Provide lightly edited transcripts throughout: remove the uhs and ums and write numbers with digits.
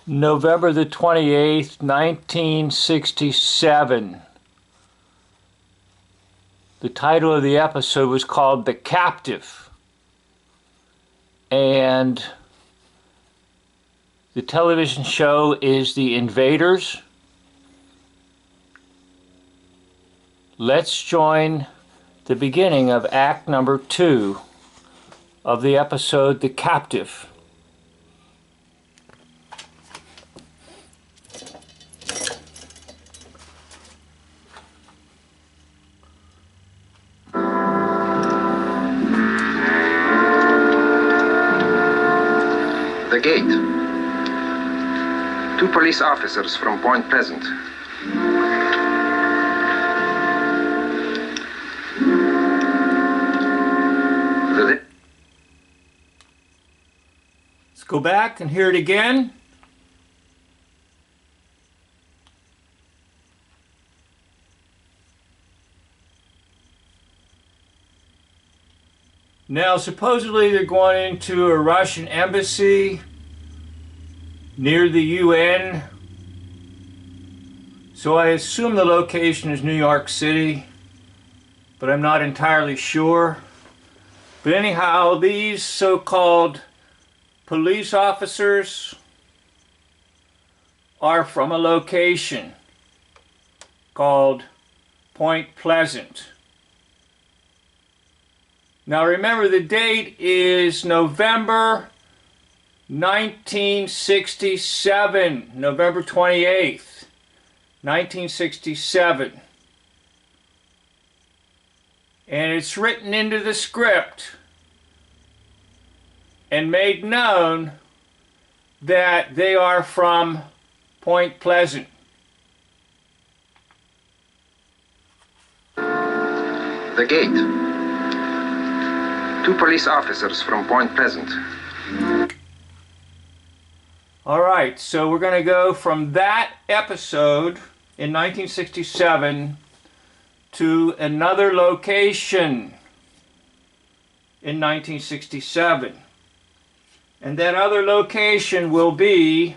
November the 28th, 1967. The title of the episode was called The Captive. And the television show is The Invaders. Let's join the beginning of act number 2 of the episode The Captive. The gate. 2 police officers from Point Pleasant. Let's go back and hear it again. Now, supposedly they're going into a Russian embassy near the UN. So I assume the location is New York City, but I'm not entirely sure. But anyhow, these so-called police officers are from a location called Point Pleasant. Now remember, the date is November 1967, November 28th, 1967. And it's written into the script and made known that they are from Point Pleasant. The gate. 2 police officers from Point Pleasant. All right, so we're going to go from that episode in 1967 to another location in 1967. And that other location will be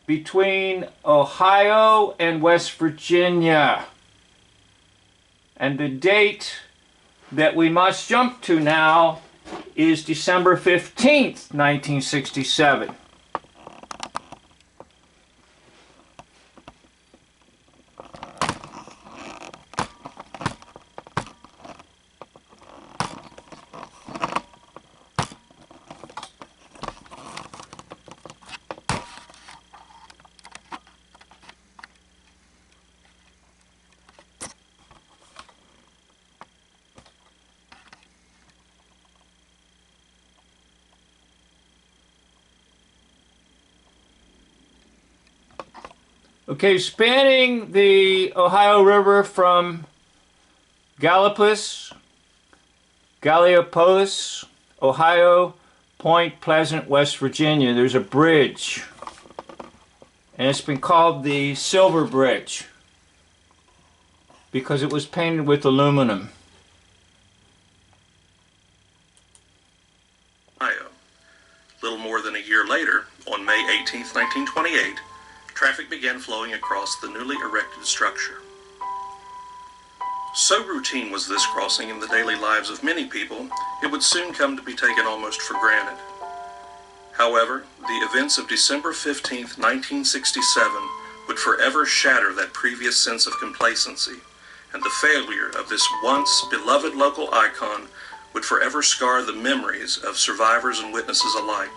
between Ohio and West Virginia. And the date that we must jump to now is December 15th, 1967. Okay, spanning the Ohio River from Gallipolis, Ohio, Point Pleasant, West Virginia, there's a bridge. And it's been called the Silver Bridge because it was painted with aluminum. Ohio. Little more than a year later, on May 18, 1928, traffic began flowing across the newly erected structure. So routine was this crossing in the daily lives of many people, it would soon come to be taken almost for granted. However, the events of December 15, 1967 would forever shatter that previous sense of complacency, and the failure of this once beloved local icon would forever scar the memories of survivors and witnesses alike.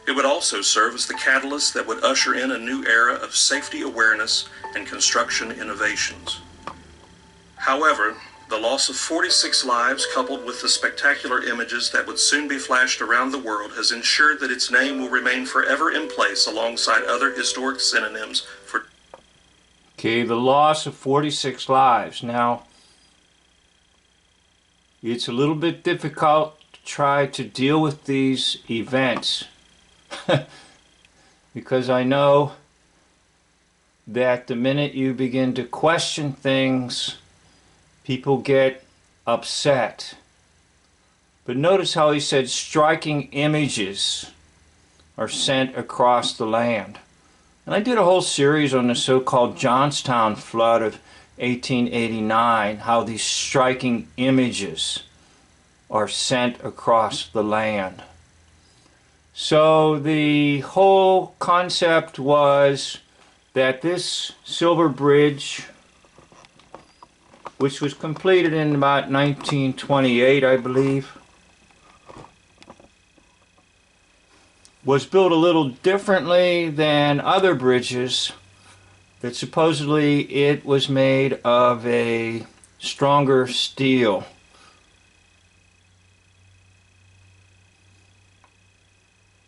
It would also serve as the catalyst that would usher in a new era of safety awareness and construction innovations. However, the loss of 46 lives, coupled with the spectacular images that would soon be flashed around the world, has ensured that its name will remain forever in place alongside other historic synonyms for... Okay, the loss of 46 lives. Now, it's a little bit difficult to try to deal with these events because I know that the minute you begin to question things, people get upset. But notice how he said striking images. are sent across the land. And I did a whole series on the so-called Johnstown flood of 1889, how these striking images are sent across the land. So the whole concept was that this silver bridge, which was completed in about 1928, I believe, was built a little differently than other bridges, that supposedly it was made of a stronger steel.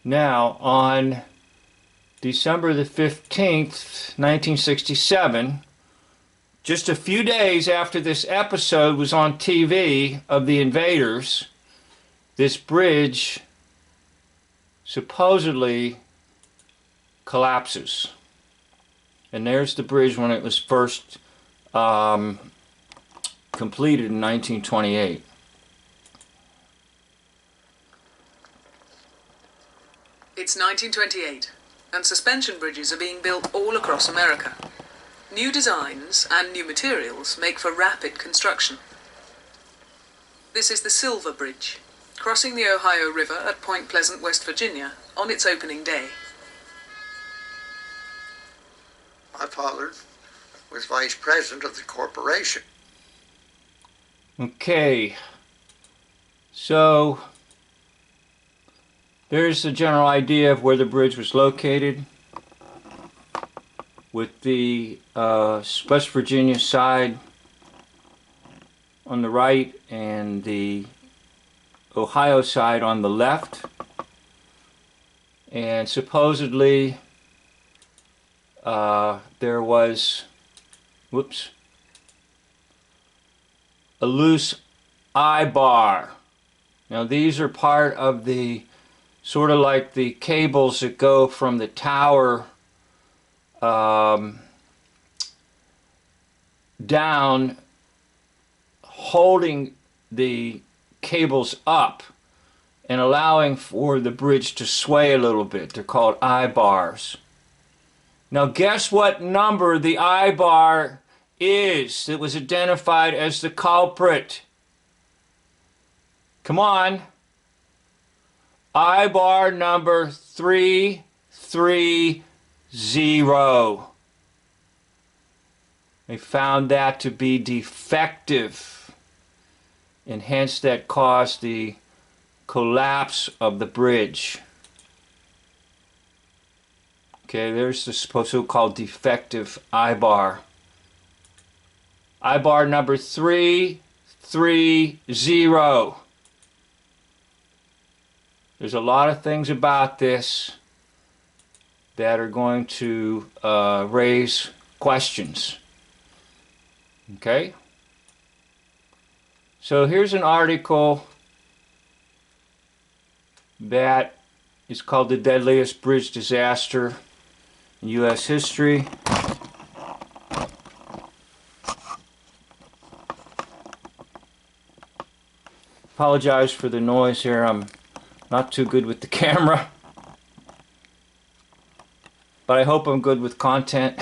Now, on December the 15th, 1967, just a few days after this episode was on TV of the invaders, this bridge supposedly collapses. And there's the bridge when it was first completed in 1928. It's 1928, and suspension bridges are being built all across America. New designs and new materials make for rapid construction. This is the Silver Bridge, crossing the Ohio River at Point Pleasant, West Virginia, on its opening day. My father was vice president of the corporation. Okay, so there's the general idea of where the bridge was located, with the West Virginia side on the right and the Ohio side on the left. And supposedly there was, a loose eye bar. Now these are part of the, sort of like the cables that go from the tower down, holding the cables up and allowing for the bridge to sway a little bit. They're called eye bars. Now guess what number the eye bar is that was identified as the culprit? Come on. Eye bar number 330. They found that to be defective, and hence that caused the collapse of the bridge. Okay, there's the so-called defective eye bar. Eye bar number 330. There's a lot of things about this that are going to raise questions. Okay? So here's an article that is called "The Deadliest Bridge Disaster in U.S. History." Apologize for the noise here. I'm not too good with the camera, but I hope I'm good with content.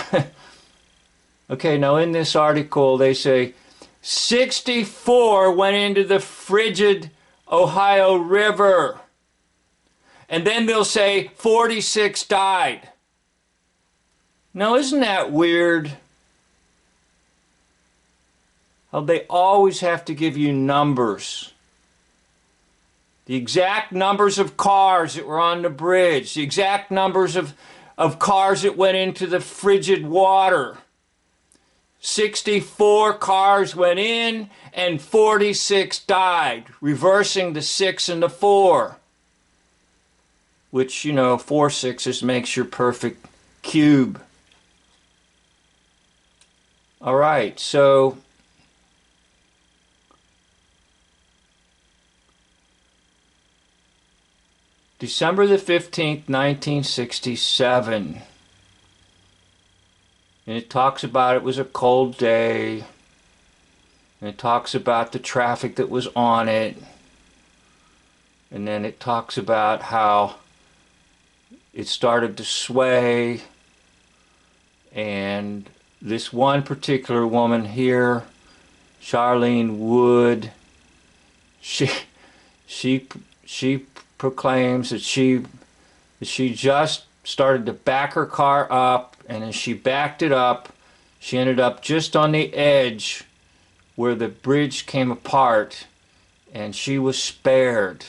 Okay, now in this article they say 64 went into the frigid Ohio River, and then they'll say 46 died. Now isn't that weird? How they always have to give you numbers. The exact numbers of cars that were on the bridge, the exact numbers of cars that went into the frigid water. 64 cars went in and 46 died, reversing the 6 and the 4. Which, you know, 4 6s makes your perfect cube. All right, so December the 15th, 1967. And it talks about it was a cold day. And it talks about the traffic that was on it. And then it talks about how it started to sway, and this one particular woman here, Charlene Wood, she proclaims that she just started to back her car up, and as she backed it up, she ended up just on the edge where the bridge came apart, and she was spared.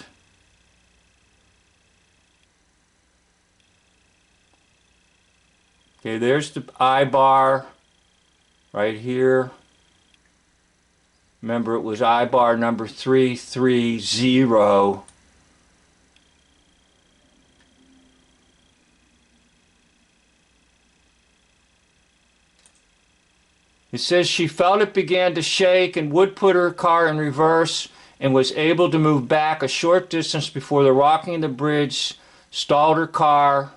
Okay, there's the I bar right here. Remember, it was I bar number 330. It says she felt it began to shake and Wood put her car in reverse and was able to move back a short distance before the rocking of the bridge stalled her car.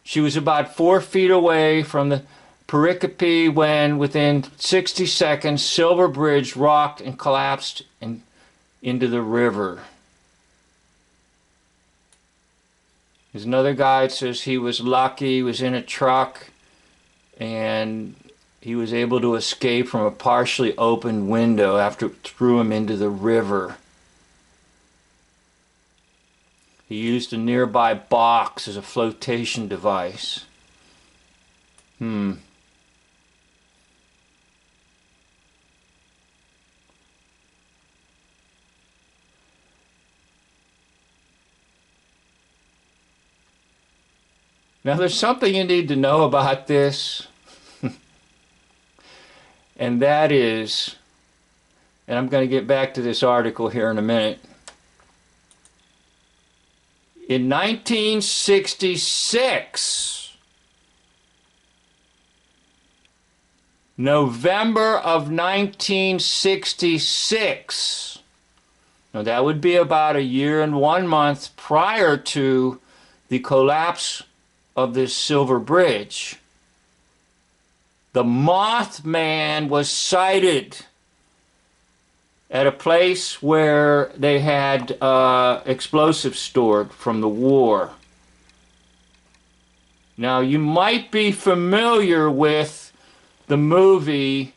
She was about 4 feet away from the pericope when, within 60 seconds, Silver Bridge rocked and collapsed into the river. There's another guy that says he was lucky, he was in a truck, and he was able to escape from a partially opened window after it threw him into the river. He used a nearby box as a flotation device. Now there's something you need to know about this. And that is, and I'm going to get back to this article here in a minute. In 1966, November of 1966, now that would be about a year and 1 month prior to the collapse of this Silver Bridge, the Mothman was sighted at a place where they had explosives stored from the war. Now, you might be familiar with the movie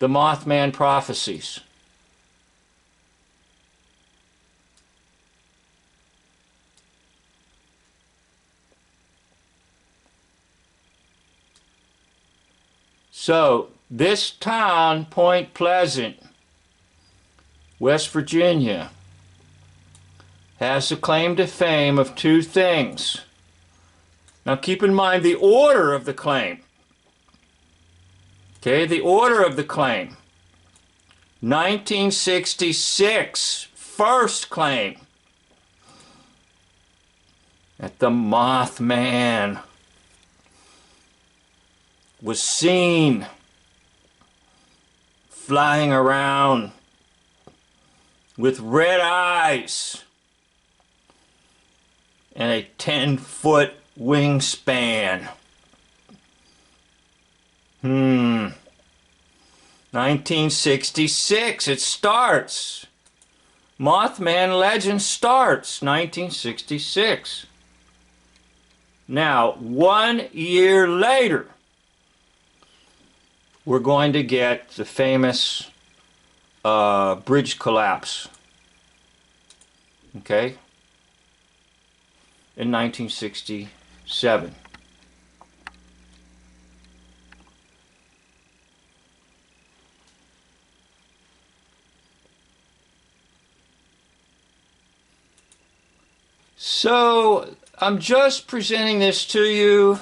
The Mothman Prophecies. So, this town, Point Pleasant, West Virginia, has the claim to fame of two things. Now keep in mind the order of the claim. Okay, the order of the claim. 1966, first claim that the Mothman was seen flying around with red eyes and a 10-foot wingspan. 1966, it starts. Mothman legend starts, 1966. Now, 1 year later, we're going to get the famous bridge collapse. Okay? In 1967. So, I'm just presenting this to you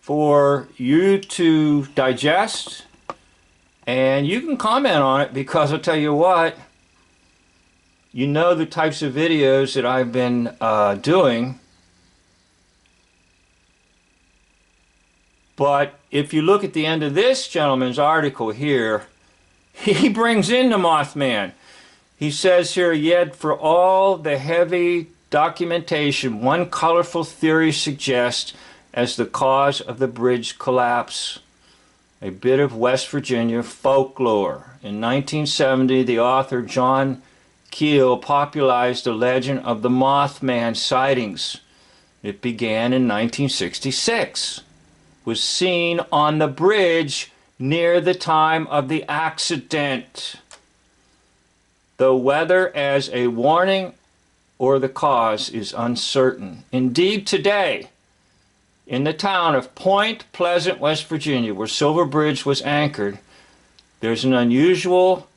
for you to digest, and you can comment on it, because I'll tell you what, you know the types of videos that I've been doing. But if you look at the end of this gentleman's article here, he brings in the Mothman. He says here, yet for all the heavy documentation, one colorful theory suggests as the cause of the bridge collapse, a bit of West Virginia folklore. In 1970, the author John Keel popularized the legend of the Mothman sightings. It began in 1966. Was seen on the bridge near the time of the accident. The weather as a warning or the cause is uncertain. Indeed, today, in the town of Point Pleasant, West Virginia, where Silver Bridge was anchored, there's an unusual,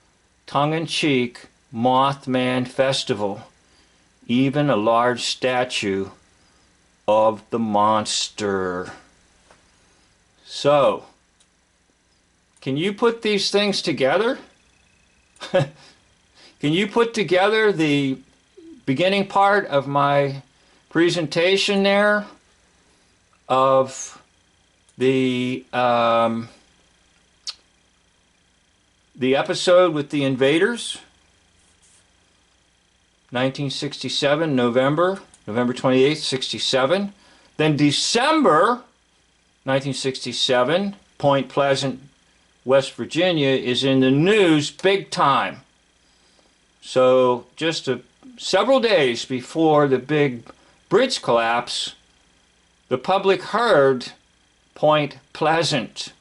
tongue-in-cheek Mothman festival. Even a large statue of the monster. So, can you put these things together? Can you put together the beginning part of my presentation there of the episode with the invaders? 1967, November 28th, 67. Then December 1967, Point Pleasant, West Virginia is in the news big time. So just several days before the big bridge collapse, the public heard Point Pleasant.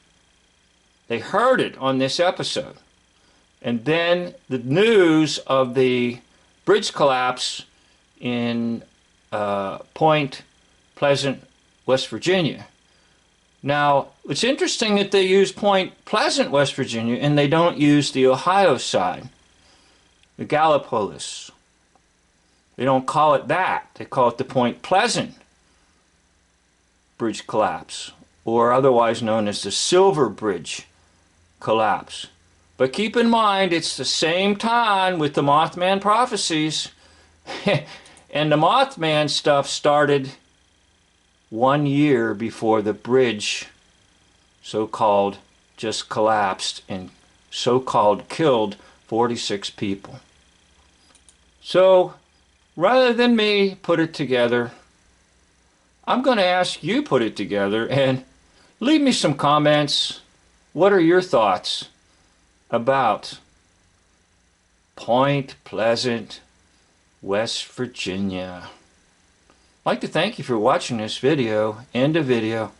They heard it on this episode. And then the news of the bridge collapse in Point Pleasant, West Virginia. Now, it's interesting that they use Point Pleasant, West Virginia, and they don't use the Ohio side, the Gallipolis. They don't call it that. They call it the Point Pleasant Bridge collapse, or otherwise known as the Silver Bridge collapse. But keep in mind, it's the same time with the Mothman prophecies. And the Mothman stuff started 1 year before the bridge, so-called, just collapsed and so-called killed 46 people. So, rather than me put it together, I'm going to ask you put it together and leave me some comments. What are your thoughts about Point Pleasant, West Virginia? I'd like to thank you for watching this video. End of video.